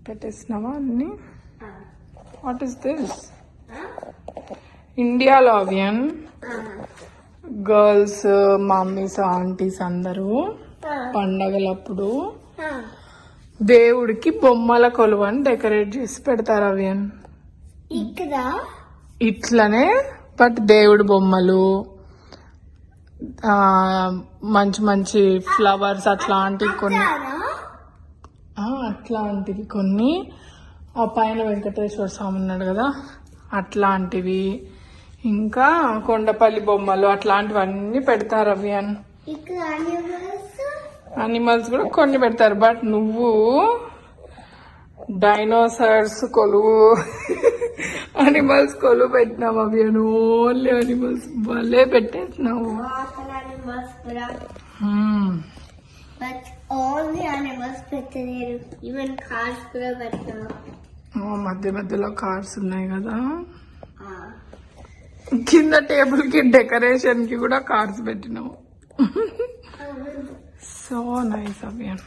పెట్టేసినావా అన్ని? What is this? ఇండియాలో అవియన్ girls, mummies, aunties అందరూ పండగలప్పుడు దేవుడికి బొమ్మల కొలువని డెకరేట్ చేసి పెడతారు అవియన్. ఇట్లనే బట్ దేవుడి బొమ్మలు, మంచి మంచి ఫ్లవర్స్ అట్లాంటివి కొన్ని ఆ పైన వెంకటేశ్వర స్వామి ఉన్నాడు కదా అట్లాంటివి, ఇంకా కొండపల్లి బొమ్మలు అట్లాంటివన్నీ పెడతారు అవియన్. అనిమల్స్ కూడా కొన్ని పెడతారు. బట్ నువ్వు డైనోసార్స్ కొలువు అనిమల్స్ కొలువు పెట్టినావు అవియన్. ఓన్లీ అనిమల్స్ భలే పెట్టేసినావు. మధ్య మధ్యలో కార్స్ ఉన్నాయి కదా. కింద టేబుల్ కి డెకరేషన్ కి కూడా కార్స్ పెట్టినావు. So nice అవియన్.